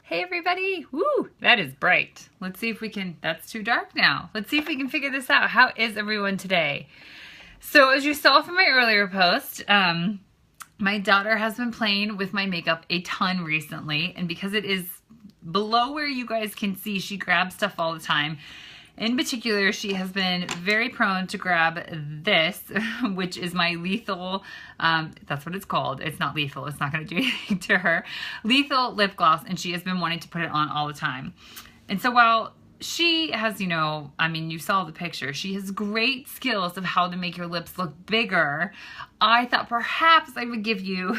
Hey everybody! Woo! That is bright. Let's see if we can, that's too dark now. Let's see if we can figure this out. How is everyone today? So as you saw from my earlier post, my daughter has been playing with my makeup a ton recently, and because it is below where you guys can see, she grabs stuff all the time. In particular, she has been very prone to grab this, which is my lethal, that's what it's called. It's not lethal. It's not going to do anything to her. Lethal lip gloss, and she has been wanting to put it on all the time. And so while she has, you saw the picture. She has great skills of how to make your lips look bigger. I thought perhaps I would give you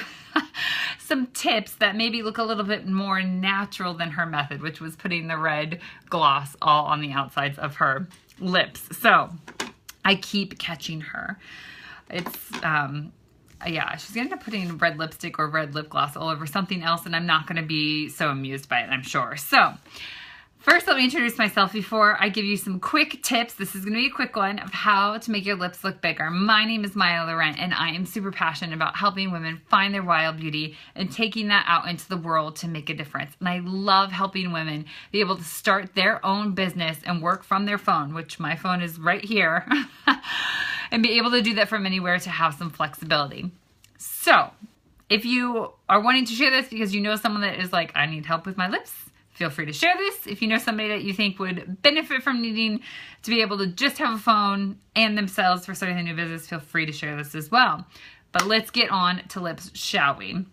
some tips that maybe look a little bit more natural than her method, which was putting the red gloss all on the outsides of her lips. So I keep catching her. It's, yeah, she's going to end up putting red lipstick or red lip gloss all over something else, and I'm not going to be so amused by it, I'm sure. So first, let me introduce myself before I give you some quick tips. This is going to be a quick one of how to make your lips look bigger. My name is Maya Laurent, and I am super passionate about helping women find their wild beauty and taking that out into the world to make a difference. And I love helping women be able to start their own business and work from their phone, which my phone is right here, and be able to do that from anywhere to have some flexibility. So if you are wanting to share this because you know someone that is like, I need help with my lips, feel free to share this. If you know somebody that you think would benefit from needing to be able to just have a phone and themselves for starting a new business, feel free to share this as well. But let's get on to lips, shall we?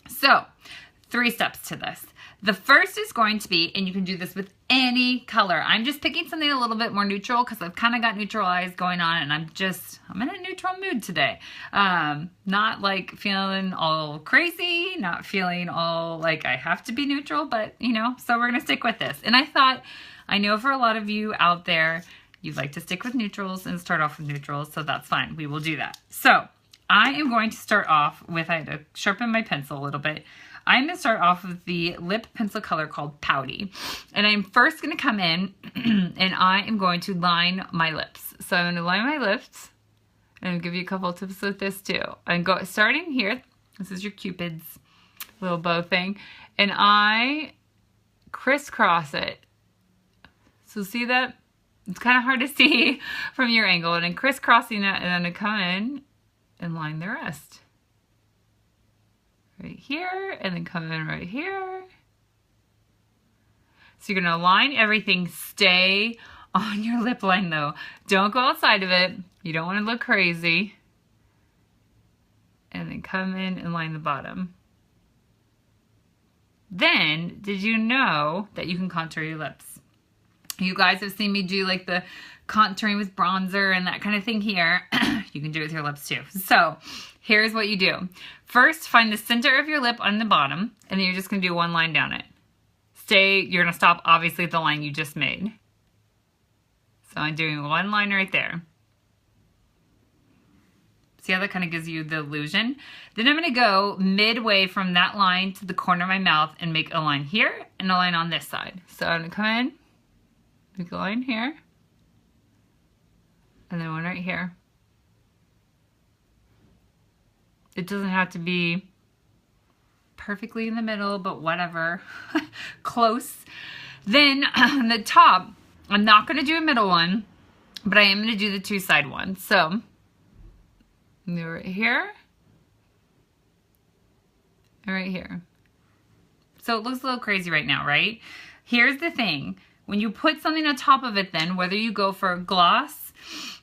So, 3 steps to this. The first is going to be, and you can do this with any color. I'm just picking something a little bit more neutral because I've kind of got neutral eyes going on, and I'm in a neutral mood today. Not like feeling all crazy, not feeling all like I have to be neutral, but so we're going to stick with this. And I know for a lot of you out there, you'd like to stick with neutrals and start off with neutrals, so that's fine. We will do that. So I am going to start off with, I had to sharpen my pencil a little bit. I'm going to start off with the lip pencil color called Pouty. And I'm first going to come in and I am going to line my lips. So I'm going to line my lips and I'll give you a couple of tips with this too. I'm starting here. This is your Cupid's little bow thing. And I crisscross it. So see that? It's kind of hard to see from your angle. And I'm crisscrossing that, and then I come in and line the rest. Right here, and then come in right here. So you're going to line everything. Stay on your lip line though. Don't go outside of it. You don't want to look crazy. And then come in and line the bottom. Then, did you know that you can contour your lips? You guys have seen me do like the contouring with bronzer and that kind of thing here. You can do it with your lips too. So here's what you do. First, find the center of your lip on the bottom, and then you're just going to do one line down it. You're going to stop obviously at the line you just made. So I'm doing one line right there. See how that kind of gives you the illusion? Then I'm going to go midway from that line to the corner of my mouth and make a line here and a line on this side. So I'm going to come in, make a line here, and then one right here. It doesn't have to be perfectly in the middle, but whatever, close. Then on the top, I'm not going to do a middle one, but I am going to do the 2 side ones. So right here and right here. So it looks a little crazy right now, right? Here's the thing. When you put something on top of it, then whether you go for a gloss,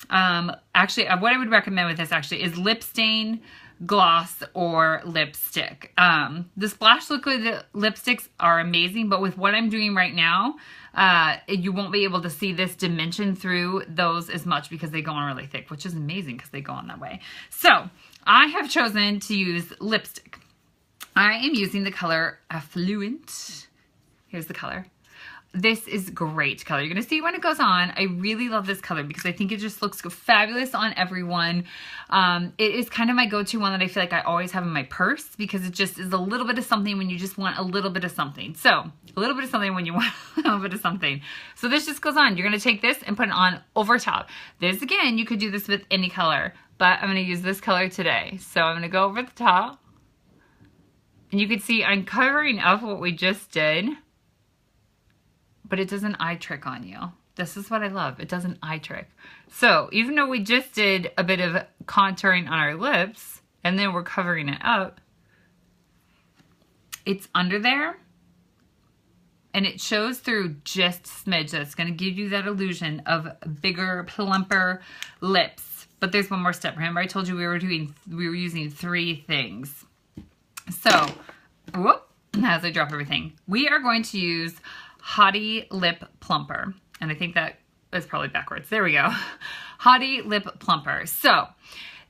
actually what I would recommend with this actually is lip stain, gloss, or lipstick. The Splash Liquid lipsticks are amazing, but with what I'm doing right now, you won't be able to see this dimension through those as much because they go on really thick, which is amazing because they go on that way. So I have chosen to use lipstick. I am using the color Affluent. Here's the color. This is great color. You're going to see when it goes on. I really love this color because I think it just looks fabulous on everyone. It is kind of my go-to one that I feel like I always have in my purse because it just is a little bit of something when you just want a little bit of something. So a little bit of something when you want a little bit of something. So this just goes on. You're going to take this and put it on over top. This, again, you could do this with any color, but I'm going to use this color today. So I'm going to go over the top. And you can see I'm covering up what we just did but it does an eye trick on you. This is what I love. It does an eye trick. So even though we just did a bit of contouring on our lips and then we're covering it up, it's under there and it shows through just a smidge. That's going to give you that illusion of bigger, plumper lips. But there's one more step. Remember I told you we were using 3 things. So, whoop, as I drop everything, we are going to use Hottie Lip Plumper. And I think that is probably backwards. There we go. Hottie Lip Plumper. So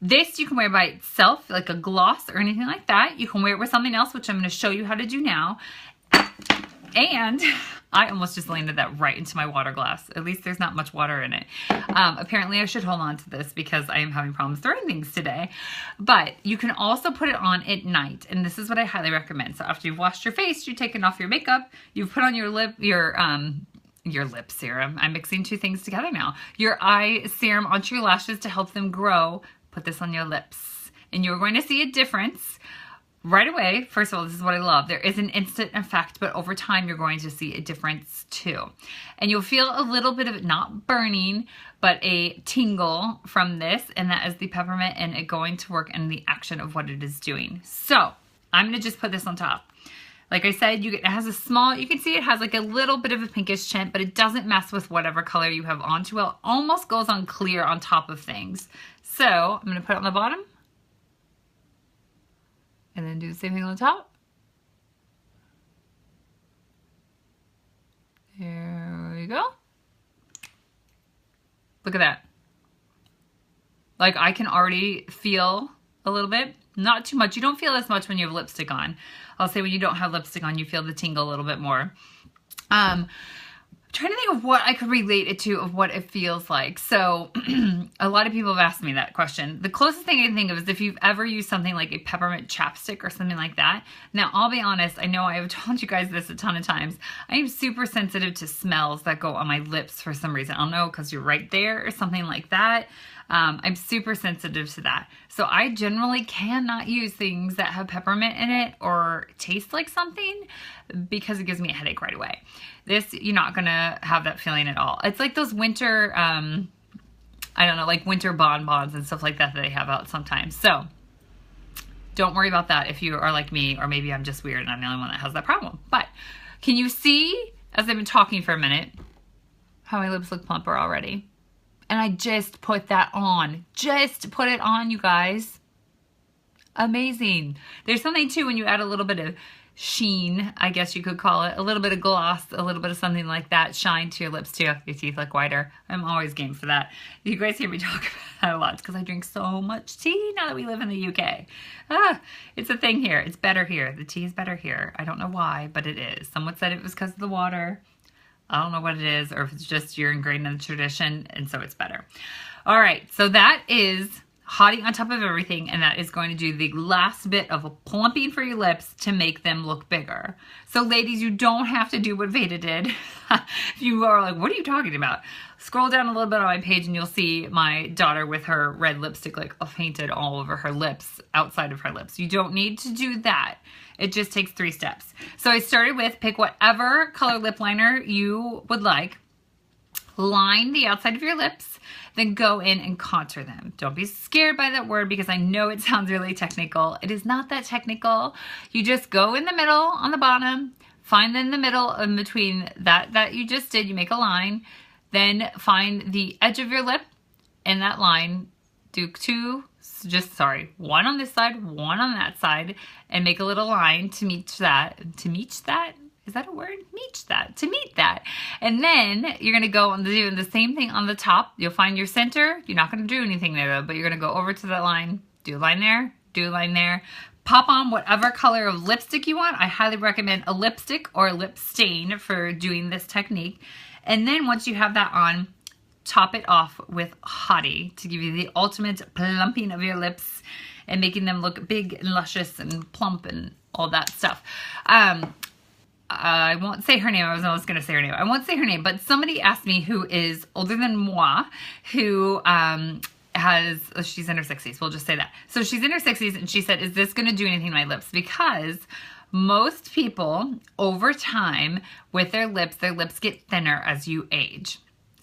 this you can wear by itself, like a gloss or anything like that. You can wear it with something else, which I'm going to show you how to do now. And I almost just landed that right into my water glass. At least there's not much water in it. Apparently I should hold on to this because I am having problems throwing things today. But you can also put it on at night. And this is what I highly recommend. So after you've washed your face, you've taken off your makeup, you've put on your lip serum. I'm mixing 2 things together now. Your eye serum onto your lashes to help them grow. Put this on your lips. And you're going to see a difference right away. First of all, this is what I love. There is an instant effect, but over time you're going to see a difference too. And you'll feel a little bit of it, not burning, but a tingle from this, and that is the peppermint and it going to work in the action of what it is doing. So I'm going to just put this on top. Like I said, it has a small, you can see it has like a little bit of a pinkish tint, but it doesn't mess with whatever color you have on too well. Almost goes on clear on top of things. So I'm going to put it on the bottom. And then do the same thing on the top. There we go. Look at that. Like I can already feel a little bit. Not too much. You don't feel as much when you have lipstick on. I'll say when you don't have lipstick on, you feel the tingle a little bit more. Trying to think of what I could relate it to, of what it feels like. So a lot of people have asked me that question. The closest thing I can think of is if you've ever used something like a peppermint chapstick or something like that. Now, I'll be honest, I know I have told you guys this a ton of times. I am super sensitive to smells that go on my lips for some reason. I don't know, because you're right there or something like that. I'm super sensitive to that. So I generally cannot use things that have peppermint in it or taste like something because it gives me a headache right away. This, you're not gonna have that feeling at all. It's like those winter, I don't know, like winter bonbons and stuff like that that they have out sometimes. So don't worry about that if you are like me, or maybe I'm just weird and I'm the only one that has that problem. But can you see, as I've been talking for a minute, how my lips look plumper already? And I just put that on. Just put it on, you guys. Amazing. There's something too when you add a little bit of sheen, I guess you could call it, a little bit of gloss, a little bit of something like that, shine to your lips too. Your teeth look whiter. I'm always game for that. You guys hear me talk about that a lot because I drink so much tea now that we live in the UK. It's a thing here. It's better here. The tea is better here. I don't know why, but it is. Someone said it was because of the water. I don't know what it is, or if it's just you're ingrained in the tradition, and so it's better. All right, so that is Hottie on top of everything, and that is going to do the last bit of a plumping for your lips to make them look bigger. So ladies, you don't have to do what Veda did. If you are like, what are you talking about? Scroll down a little bit on my page and you'll see my daughter with her red lipstick like painted all over her lips, outside of her lips. You don't need to do that. It just takes 3 steps. So I started with pick whatever color lip liner you would like. Line the outside of your lips, then go in and contour them. Don't be scared by that word because I know it sounds really technical. It is not that technical. You just go in the middle on the bottom, find in the middle in between that you just did, you make a line, then find the edge of your lip in that line, do 2, one on this side, one on that side, and make a little line to meet that. To meet that? Is that a word? To meet that. And then you're going to go and do the same thing on the top. You'll find your center. You're not going to do anything there though, but you're going to go over to that line, do a line there, do a line there. Pop on whatever color of lipstick you want. I highly recommend a lipstick or a lip stain for doing this technique. And then once you have that on, top it off with Hottie to give you the ultimate plumping of your lips and making them look big and luscious and plump and all that stuff. I won't say her name. I was almost going to say her name. I won't say her name, but somebody asked me who is older than moi, who she's in her 60s. We'll just say that. So she's in her 60s and she said, is this going to do anything to my lips? Because Most people over time with their lips get thinner as you age.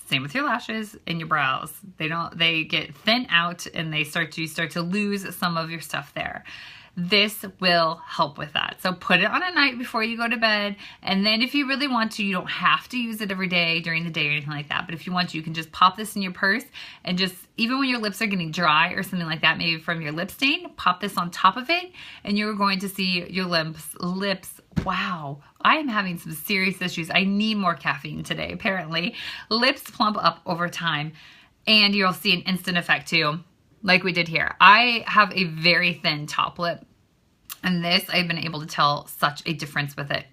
Same with your lashes and your brows. They get thin out and you start to lose some of your stuff there. This will help with that. So put it on at night before you go to bed. And then if you really want to, you don't have to use it every day during the day or anything like that. But if you want to, you can just pop this in your purse and just, even when your lips are getting dry or something like that, maybe from your lip stain, pop this on top of it and you're going to see your lips. Wow, I am having some serious issues. I need more caffeine today, apparently. Lips plump up over time and you'll see an instant effect too. Like we did here. I have a very thin top lip, and this, I've been able to tell such a difference with it.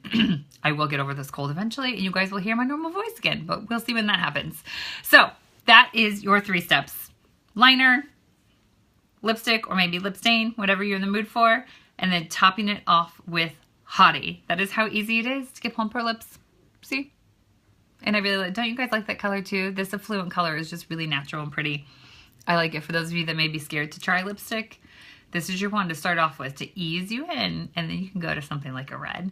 I will get over this cold eventually, and you guys will hear my normal voice again, but we'll see when that happens. So that is your 3 steps. Liner, lipstick, or maybe lip stain, whatever you're in the mood for, and then topping it off with Hottie. That is how easy it is to get plumper lips. See? And I really like, don't you guys like that color too? This affluent color is just really natural and pretty. I like it. For those of you that may be scared to try lipstick, this is your one to start off with to ease you in, and then you can go to something like a red.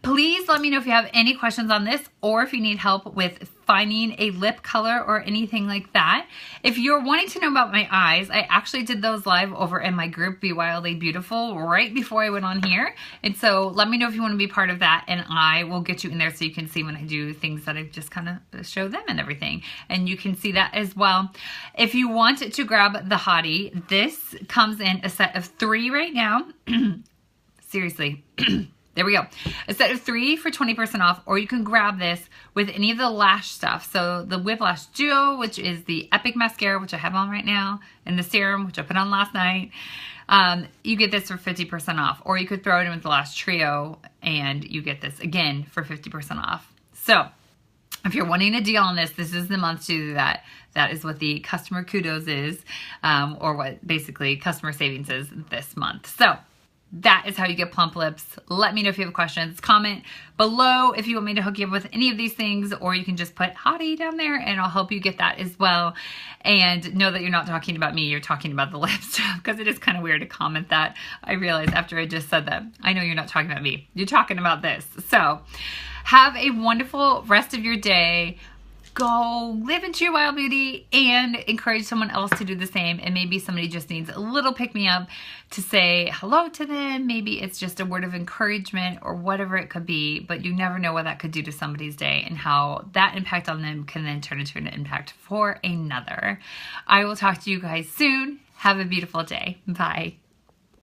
Please let me know if you have any questions on this or if you need help with finding a lip color or anything like that. If you're wanting to know about my eyes, I actually did those live over in my group, Be Wildly Beautiful, right before I went on here. And so let me know if you want to be part of that, and I will get you in there so you can see when I do things that I just kind of show them and everything. And you can see that as well. If you want to grab the Hottie, this comes in a set of 3 right now. Seriously. There we go. A set of 3 for 20% off, or you can grab this with any of the lash stuff. So the Whiplash Duo, which is the Epic Mascara, which I have on right now, and the serum, which I put on last night. You get this for 50% off, or you could throw it in with the Lash Trio, and you get this again for 50% off. So if you're wanting a deal on this, this is the month to do that. That is what the customer kudos is, or what basically customer savings is this month. So that is how you get plump lips. Let me know if you have questions. Comment below if you want me to hook you up with any of these things, or you can just put Hottie down there and I'll help you get that as well. And know that you're not talking about me, you're talking about the lips, because it is kind of weird to comment that. I realized after I just said that. I know you're not talking about me. You're talking about this. So have a wonderful rest of your day. Go live into your wild beauty and encourage someone else to do the same. And maybe somebody just needs a little pick-me-up to say hello to them. Maybe it's just a word of encouragement or whatever it could be, but you never know what that could do to somebody's day and how that impact on them can then turn into an impact for another. I will talk to you guys soon. Have a beautiful day. Bye.